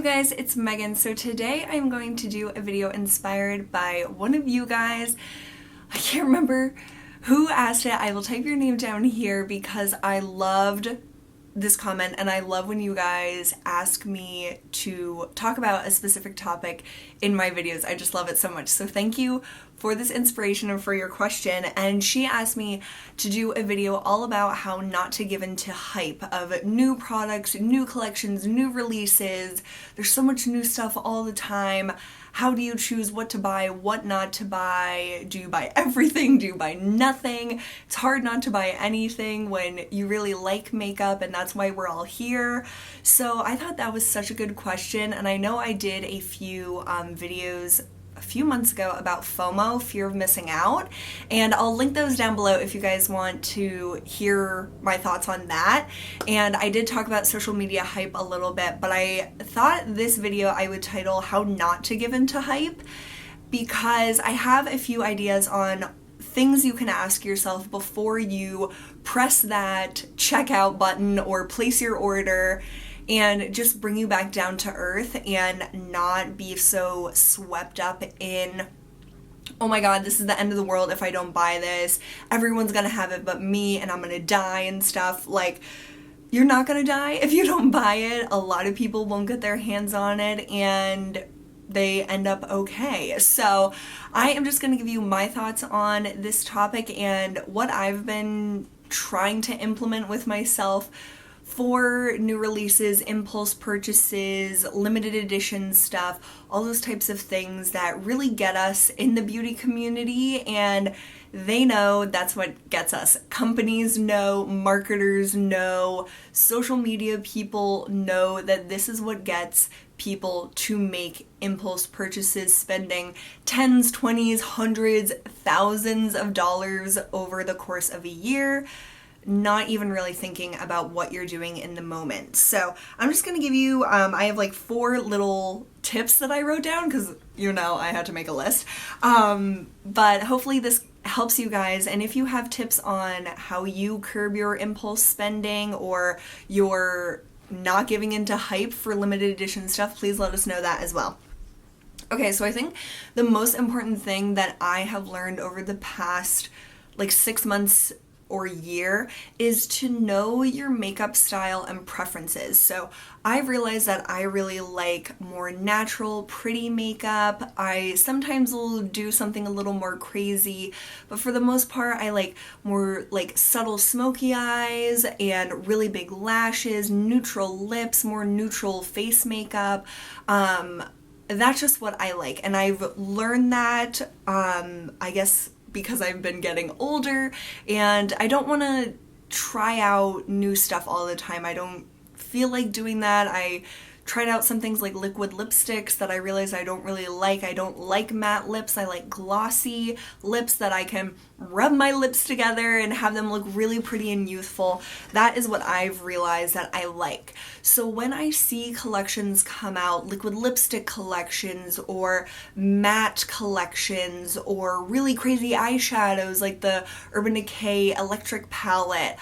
guys, it's Megan. So today I'm going to do a video inspired by one of you guys. I can't remember who asked it. I will type your name down here because I loved this comment and I love when you guys ask me to talk about a specific topic in my videos. I just love it so much. So thank you for this inspiration and for your question. And she asked me to do a video all about how not to give into hype of new products, new collections, new releases. There's so much new stuff all the time. How do you choose what to buy, what not to buy? Do you buy everything? Do you buy nothing? It's hard not to buy anything when you really like makeup, and that's why we're all here. So I thought that was such a good question, and I know I did a few videos a few months ago about FOMO, fear of missing out, and I'll link those down below if you guys want to hear my thoughts on that. And I did talk about social media hype a little bit, but I thought this video I would title How Not to Give Into Hype, because I have a few ideas on things you can ask yourself before you press that checkout button or place your order, and just bring you back down to earth and not be so swept up in, oh my god, this is the end of the world if I don't buy this, everyone's gonna have it but me and I'm gonna die and stuff. Like, you're not gonna die if you don't buy it. A lot of people won't get their hands on it and they end up okay. So I am just gonna give you my thoughts on this topic and what I've been trying to implement with myself for new releases, impulse purchases, limited edition stuff, all those types of things that really get us in the beauty community, and they know that's what gets us. Companies know, marketers know, social media people know that this is what gets people to make impulse purchases, spending tens, 20s, hundreds, thousands of dollars over the course of a year, not even really thinking about what you're doing in the moment. So I'm just gonna give you, I have like 4 little tips that I wrote down because, you know, I had to make a list. But hopefully this helps you guys. And if you have tips on how you curb your impulse spending or you're not giving into hype for limited edition stuff, please let us know that as well. Okay, so I think the most important thing that I have learned over the past like 6 months or year is to know your makeup style and preferences. So I've realized that I really like more natural, pretty makeup. I sometimes will do something a little more crazy, but for the most part I like more like subtle smoky eyes and really big lashes, neutral lips, more neutral face makeup. That's just what I like, and I've learned that I guess because I've been getting older and I don't want to try out new stuff all the time. I don't feel like doing that. I tried out some things like liquid lipsticks that I realized I don't really like. I don't like matte lips. I like glossy lips that I can rub my lips together and have them look really pretty and youthful. That is what I've realized that I like. So when I see collections come out, liquid lipstick collections or matte collections or really crazy eyeshadows like the Urban Decay Electric Palette,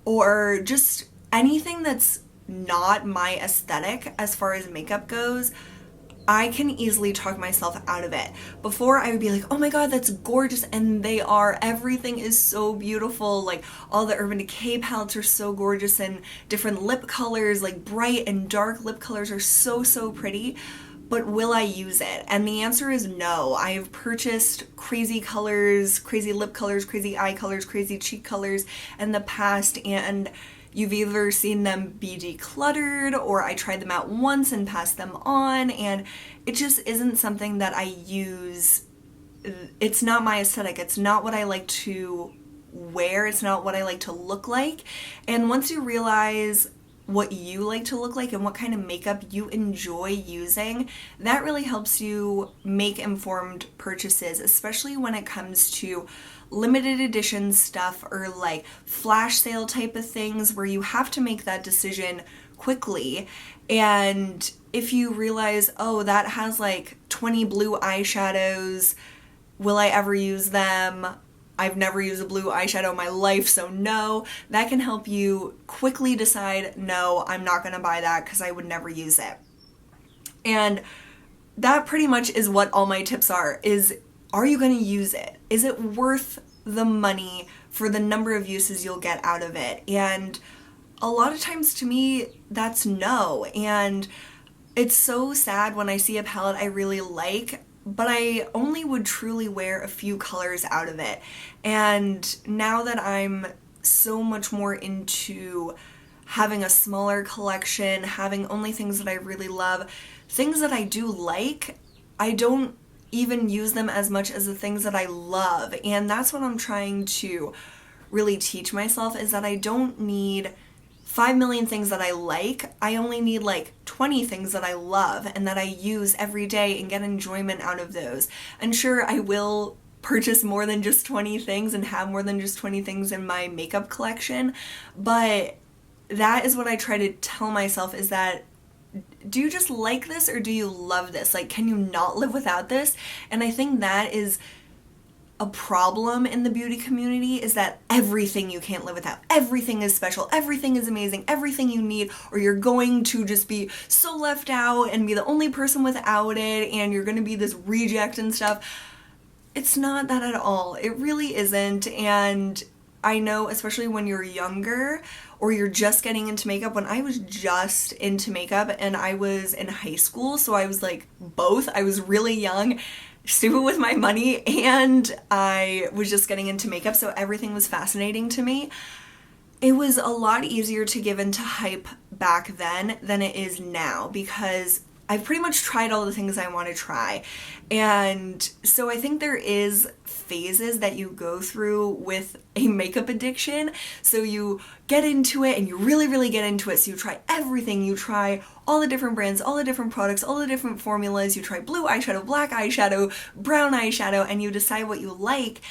or just anything that's not my aesthetic as far as makeup goes, I can easily talk myself out of it. Before I would be like, oh my god, that's gorgeous, and they are. Everything is so beautiful. Like all the Urban Decay palettes are so gorgeous, and different lip colors, like bright and dark lip colors are so pretty. But will I use it? And the answer is no. I have purchased crazy colors, crazy lip colors, crazy eye colors, crazy cheek colors in the past, and you've either seen them be decluttered or I tried them out once and passed them on, and it just isn't something that I use. It's not my aesthetic. It's not what I like to wear. It's not what I like to look like. And once you realize what you like to look like and what kind of makeup you enjoy using, that really helps you make informed purchases, especially when it comes to limited edition stuff or like flash sale type of things where you have to make that decision quickly. And if you realize, oh, that has like 20 blue eyeshadows, will I ever use them? I've never used a blue eyeshadow in my life, so no. That can help you quickly decide, no, I'm not gonna buy that because I would never use it. And that pretty much is what all my tips are you going to use it? Is it worth the money for the number of uses you'll get out of it? And a lot of times to me, that's no. And it's so sad when I see a palette I really like, but I only would truly wear a few colors out of it. And now that I'm so much more into having a smaller collection, having only things that I really love, things that I do like, I don't even use them as much as the things that I love. And that's what I'm trying to really teach myself, is that I don't need 5 million things that I like. I only need like 20 things that I love and that I use every day and get enjoyment out of those. And sure, I will purchase more than just 20 things and have more than just 20 things in my makeup collection, but that is what I try to tell myself, is that do you just like this or do you love this? Like, can you not live without this? And I think that is a problem in the beauty community, is that everything you can't live without. Everything is special. Everything is amazing. Everything you need, or you're going to just be so left out and be the only person without it, and you're going to be this reject and stuff. It's not that at all. It really isn't. And I know, especially when you're younger or you're just getting into makeup. When I was just into makeup and I was in high school, so I was like both. I was really young, stupid with my money, and I was just getting into makeup, so everything was fascinating to me. It was a lot easier to give into hype back then than it is now, because I've pretty much tried all the things I want to try. And so I think there is phases that you go through with a makeup addiction. So you get into it and you really, really get into it. So you try everything. You try all the different brands, all the different products, all the different formulas. You try blue eyeshadow, black eyeshadow, brown eyeshadow, and you decide what you like.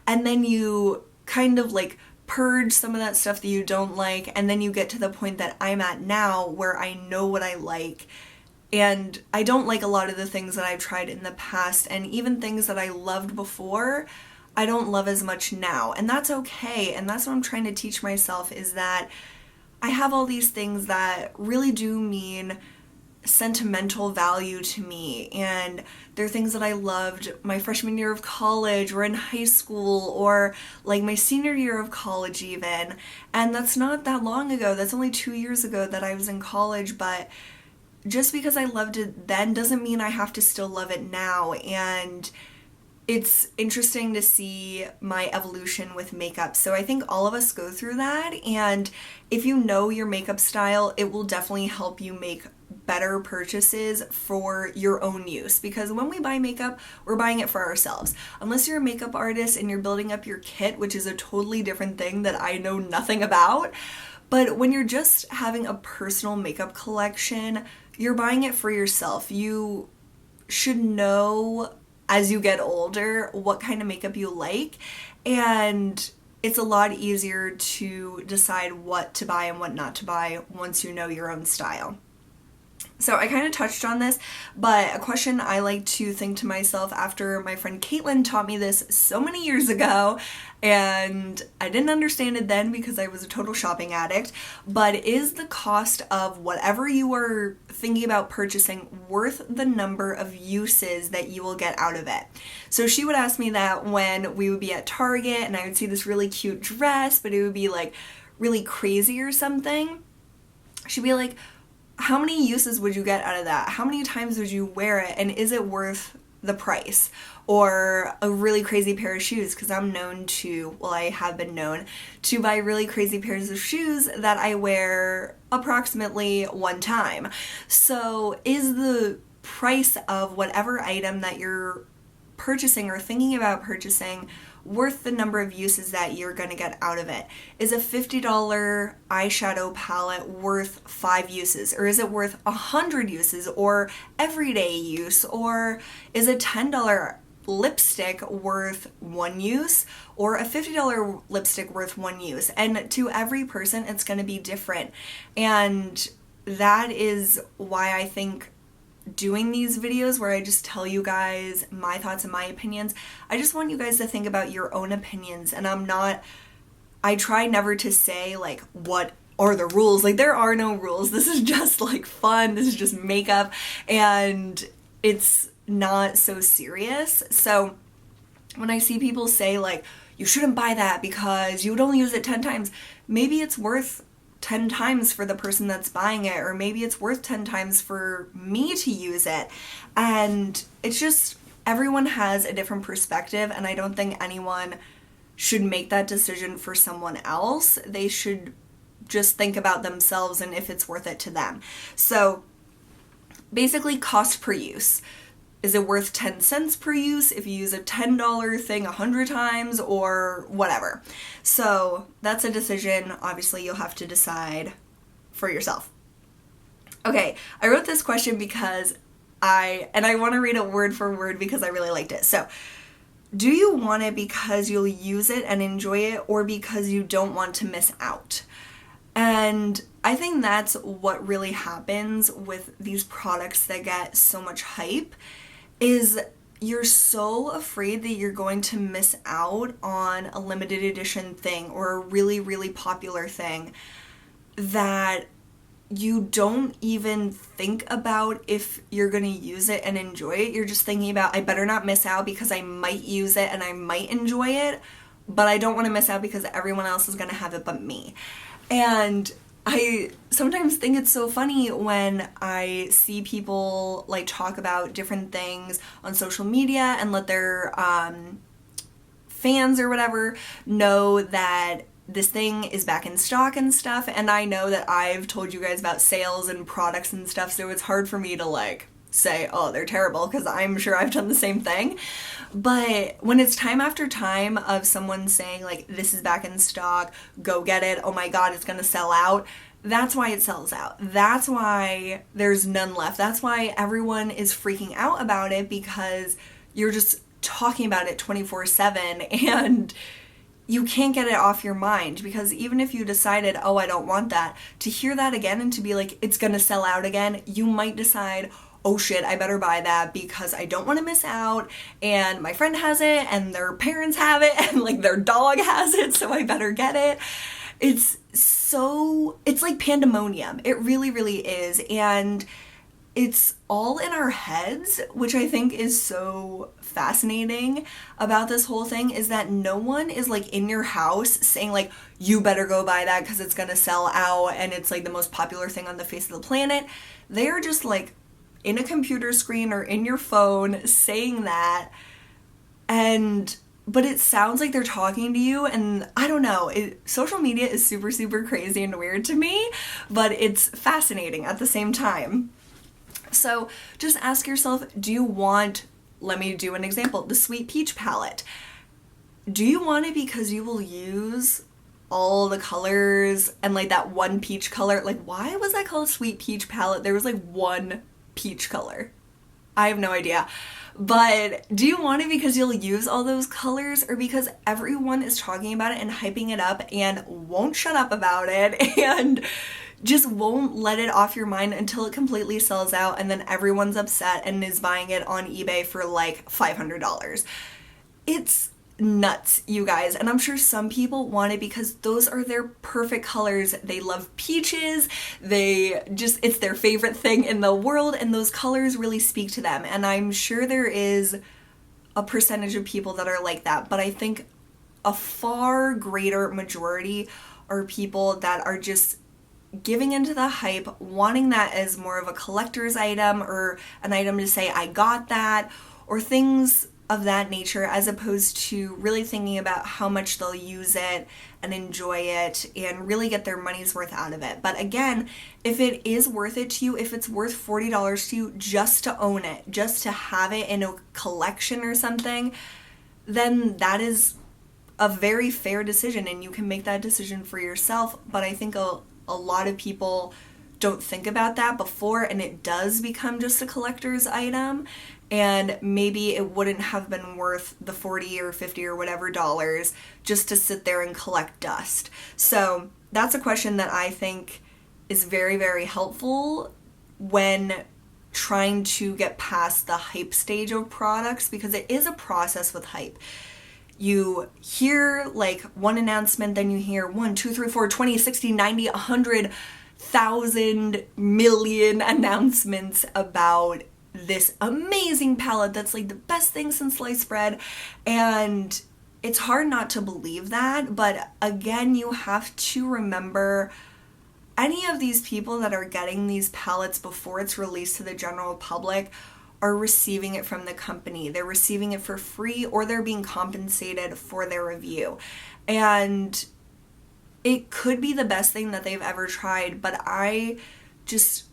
And then you kind of like purge some of that stuff that you don't like. And then you get to the point that I'm at now, where I know what I like. And I don't like a lot of the things that I've tried in the past, and even things that I loved before, I don't love as much now. And that's okay. And that's what I'm trying to teach myself, is that I have all these things that really do mean sentimental value to me. And they're things that I loved my freshman year of college, or in high school, or like my senior year of college even. And that's not that long ago. That's only 2 years ago that I was in college, but just because I loved it then doesn't mean I have to still love it now. And it's interesting to see my evolution with makeup. So I think all of us go through that. And if you know your makeup style, it will definitely help you make better purchases for your own use. Because when we buy makeup, we're buying it for ourselves. Unless you're a makeup artist and you're building up your kit, which is a totally different thing that I know nothing about. But when you're just having a personal makeup collection, you're buying it for yourself. You should know as you get older what kind of makeup you like, and it's a lot easier to decide what to buy and what not to buy once you know your own style. So I kind of touched on this, but a question I like to think to myself after my friend Caitlin taught me this so many years ago, and I didn't understand it then because I was a total shopping addict, but is the cost of whatever you are thinking about purchasing worth the number of uses that you will get out of it? So she would ask me that when we would be at Target and I would see this really cute dress, but it would be like really crazy or something. She'd be like, how many uses would you get out of that? How many times would you wear it? And is it worth the price? Or a really crazy pair of shoes, because I'm known to, well, I have been known to buy really crazy pairs of shoes that I wear approximately one time. So is the price of whatever item that you're purchasing or thinking about purchasing worth the number of uses that you're going to get out of it? Is a $50 eyeshadow palette worth 5 uses? Or is it worth 100 uses or everyday use? Or is a $10 lipstick worth 1 use, or a $50 lipstick worth 1 use? And to every person, it's going to be different. And that is why I think doing these videos where I just tell you guys my thoughts and my opinions, I just want you guys to think about your own opinions. And I try never to say like what are the rules. Like, there are no rules. This is just like fun. This is just makeup, and it's not so serious. So when I see people say like, you shouldn't buy that because you would only use it 10 times, maybe it's worth 10 times for the person that's buying it, or maybe it's worth 10 times for me to use it. And it's just, everyone has a different perspective, and I don't think anyone should make that decision for someone else. They should just think about themselves and if it's worth it to them. So basically, cost per use. Is it worth 10 cents per use if you use a $10 thing 100 times or whatever? So that's a decision, obviously, you'll have to decide for yourself. Okay, I wrote this question because I want to read it word for word because I really liked it. So, do you want it because you'll use it and enjoy it, or because you don't want to miss out? And I think that's what really happens with these products that get so much hype, is you're so afraid that you're going to miss out on a limited edition thing or a really, really popular thing that you don't even think about if you're going to use it and enjoy it. You're just thinking about, I better not miss out because I might use it and I might enjoy it, but I don't want to miss out because everyone else is going to have it but me. And I sometimes think it's so funny when I see people like talk about different things on social media and let their fans or whatever know that this thing is back in stock and stuff. And I know that I've told you guys about sales and products and stuff, so it's hard for me to like say, oh, they're terrible, because I'm sure I've done the same thing. But when it's time after time of someone saying like, this is back in stock, go get it, oh my god, it's gonna sell out, that's why it sells out. That's why there's none left. That's why everyone is freaking out about it, because you're just talking about it 24/7 and you can't get it off your mind. Because even if you decided, oh, I don't want that, to hear that again and to be like, it's gonna sell out again, you might decide, oh shit, I better buy that because I don't want to miss out, and my friend has it, and their parents have it, and like their dog has it, so I better get it. It's like pandemonium. It really, really is. And it's all in our heads, which I think is so fascinating about this whole thing, is that no one is like in your house saying like, you better go buy that because it's gonna sell out and it's like the most popular thing on the face of the planet. They are just like in a computer screen or in your phone saying that, but it sounds like they're talking to you, and I don't know, social media is super, super crazy and weird to me, but it's fascinating at the same time. So just ask yourself, do you want, let me do an example, the Sweet Peach palette. Do you want it because you will use all the colors and like that one peach color? Like, why was that called Sweet Peach palette? There was like one peach color. I have no idea. But do you want it because you'll use all those colors, or because everyone is talking about it and hyping it up and won't shut up about it and just won't let it off your mind until it completely sells out, and then everyone's upset and is buying it on eBay for like $500? It's nuts, you guys. And I'm sure some people want it because those are their perfect colors. They love peaches. It's their favorite thing in the world, and those colors really speak to them. And I'm sure there is a percentage of people that are like that, but I think a far greater majority are people that are just giving into the hype, wanting that as more of a collector's item, or an item to say, I got that, or things of that nature, as opposed to really thinking about how much they'll use it and enjoy it and really get their money's worth out of it. But again, if it is worth it to you, if it's worth $40 to you just to own it, just to have it in a collection or something, then that is a very fair decision, and you can make that decision for yourself. But I think a lot of people don't think about that before, and it does become just a collector's item, and maybe it wouldn't have been worth the 40 or 50 or whatever dollars just to sit there and collect dust. So that's a question that I think is very, very helpful when trying to get past the hype stage of products, because it is a process with hype. You hear like one announcement, then you hear 1, 2, 3, 4, 20, 60, 90, 100,000 million announcements about this amazing palette that's like the best thing since sliced bread. And it's hard not to believe that, but again, you have to remember any of these people that are getting these palettes before it's released to the general public are receiving it from the company. They're receiving it for free, or they're being compensated for their review. And it could be the best thing that they've ever tried, but I just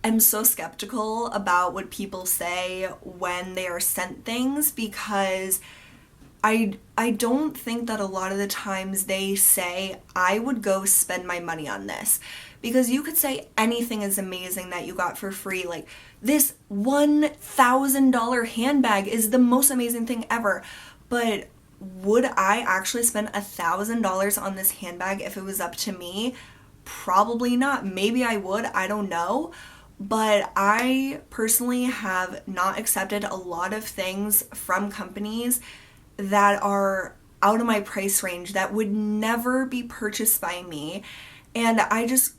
am so skeptical about what people say when they are sent things, because I don't think that a lot of the times they say, I would go spend my money on this. Because you could say anything is amazing that you got for free. Like, this $1,000 handbag is the most amazing thing ever. But would I actually spend $1,000 on this handbag if it was up to me? Probably not. Maybe I would. I don't know. But I personally have not accepted a lot of things from companies that are out of my price range that would never be purchased by me. And I just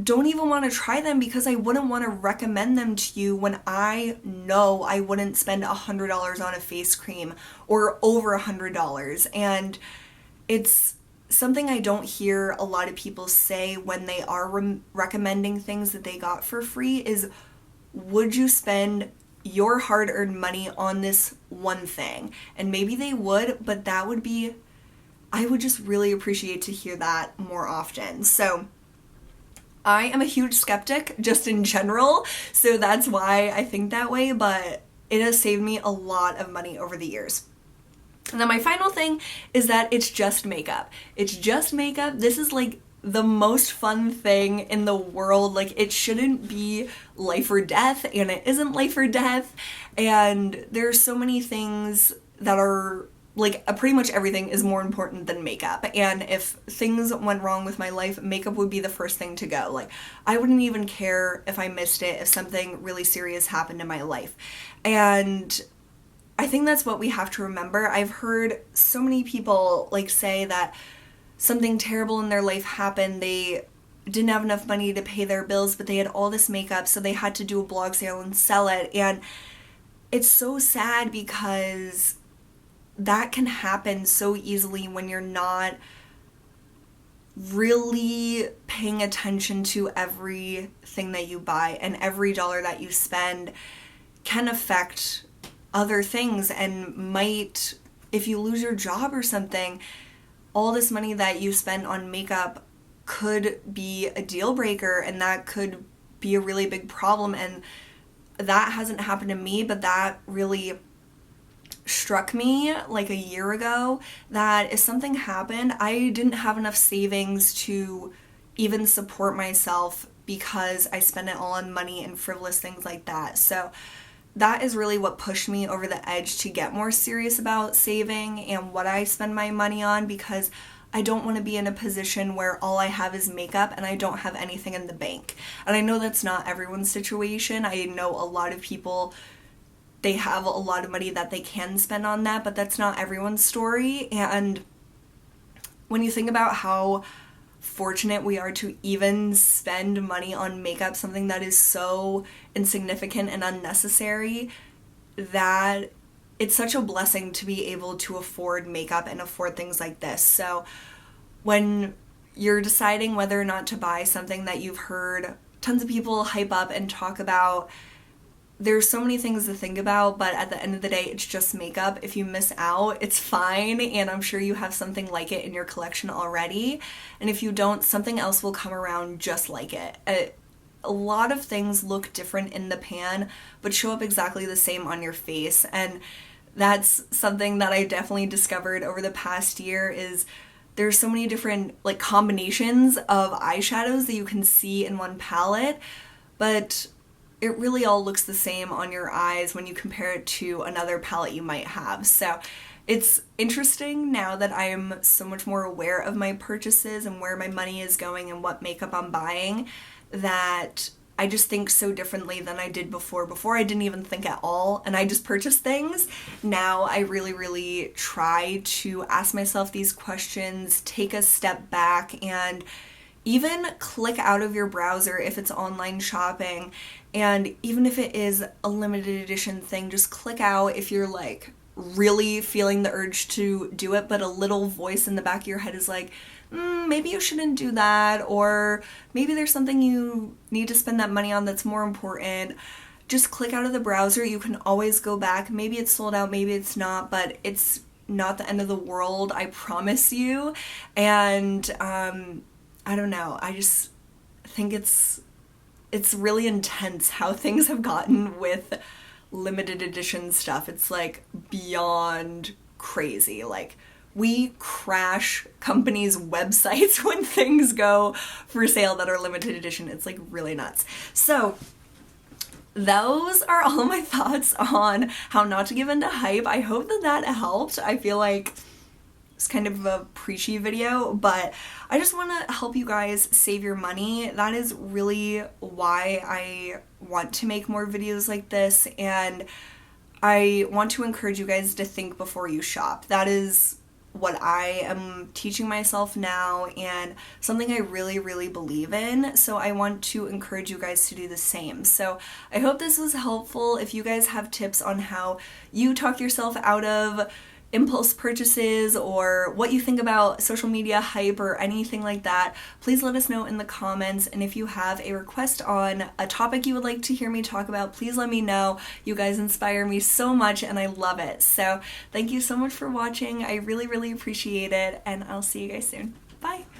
don't even want to try them, because I wouldn't want to recommend them to you when I know I wouldn't spend $100 on a face cream or over $100. And it's something I don't hear a lot of people say when they are recommending things that they got for free is, would you spend your hard-earned money on this one thing? And maybe they would, but that would be, I would just really appreciate to hear that more often. So I am a huge skeptic just in general, so that's why I think that way, but it has saved me a lot of money over the years. And then my final thing is that it's just makeup. It's just makeup. This is like the most fun thing in the world. Like, it shouldn't be life or death, and it isn't life or death. And there's so many things that are like, pretty much everything is more important than makeup. And if things went wrong with my life, makeup would be the first thing to go. Like, I wouldn't even care if I missed it if something really serious happened in my life. And I think that's what we have to remember. I've heard so many people like say that something terrible in their life happened. They didn't have enough money to pay their bills, but they had all this makeup, so they had to do a blog sale and sell it. And it's so sad, because that can happen so easily when you're not really paying attention to everything that you buy, and every dollar that you spend can affect other things, and might, if you lose your job or something, all this money that you spend on makeup could be a deal breaker, and that could be a really big problem. And that hasn't happened to me, but that really struck me like a year ago, that if something happened, I didn't have enough savings to even support myself, because I spent it all on money and frivolous things like that. So that is really what pushed me over the edge to get more serious about saving and what I spend my money on, because I don't want to be in a position where all I have is makeup and I don't have anything in the bank. And I know that's not everyone's situation. I know a lot of people, they have a lot of money that they can spend on that, but that's not everyone's story. And when you think about how fortunate we are to even spend money on makeup, something that is so insignificant and unnecessary, that it's such a blessing to be able to afford makeup and afford things like this. So when you're deciding whether or not to buy something that you've heard tons of people hype up and talk about, there's so many things to think about, but at the end of the day, it's just makeup. If you miss out, it's fine, and I'm sure you have something like it in your collection already. And if you don't, something else will come around just like it. A lot of things look different in the pan, but show up exactly the same on your face. And that's something that I definitely discovered over the past year, is there's so many different like combinations of eyeshadows that you can see in one palette, but it really all looks the same on your eyes when you compare it to another palette you might have. So it's interesting now that I am so much more aware of my purchases and where my money is going and what makeup I'm buying, that I just think so differently than I did before. Before I didn't even think at all and I just purchased things. Now I really try to ask myself these questions, take a step back, and even click out of your browser if it's online shopping. And even if it is a limited edition thing, just click out if you're like really feeling the urge to do it, but a little voice in the back of your head is like, maybe you shouldn't do that, or maybe there's something you need to spend that money on that's more important. Just click out of the browser. You can always go back. Maybe it's sold out, maybe it's not, but it's not the end of the world, I promise you. And I don't know, I just think it's really intense how things have gotten with limited edition stuff. It's like beyond crazy. Like, we crash companies' websites when things go for sale that are limited edition. It's like really nuts. So those are all my thoughts on how not to give in to hype. I hope that helped. I feel like it's kind of a preachy video, but I just want to help you guys save your money. That is really why I want to make more videos like this, and I want to encourage you guys to think before you shop. That is what I am teaching myself now, and something I really believe in, so I want to encourage you guys to do the same. So I hope this was helpful. If you guys have tips on how you talk yourself out of impulse purchases, or what you think about social media hype or anything like that, please let us know in the comments. And if you have a request on a topic you would like to hear me talk about, please let me know. You guys inspire me so much and I love it. So thank you so much for watching. I really appreciate it, and I'll see you guys soon. Bye!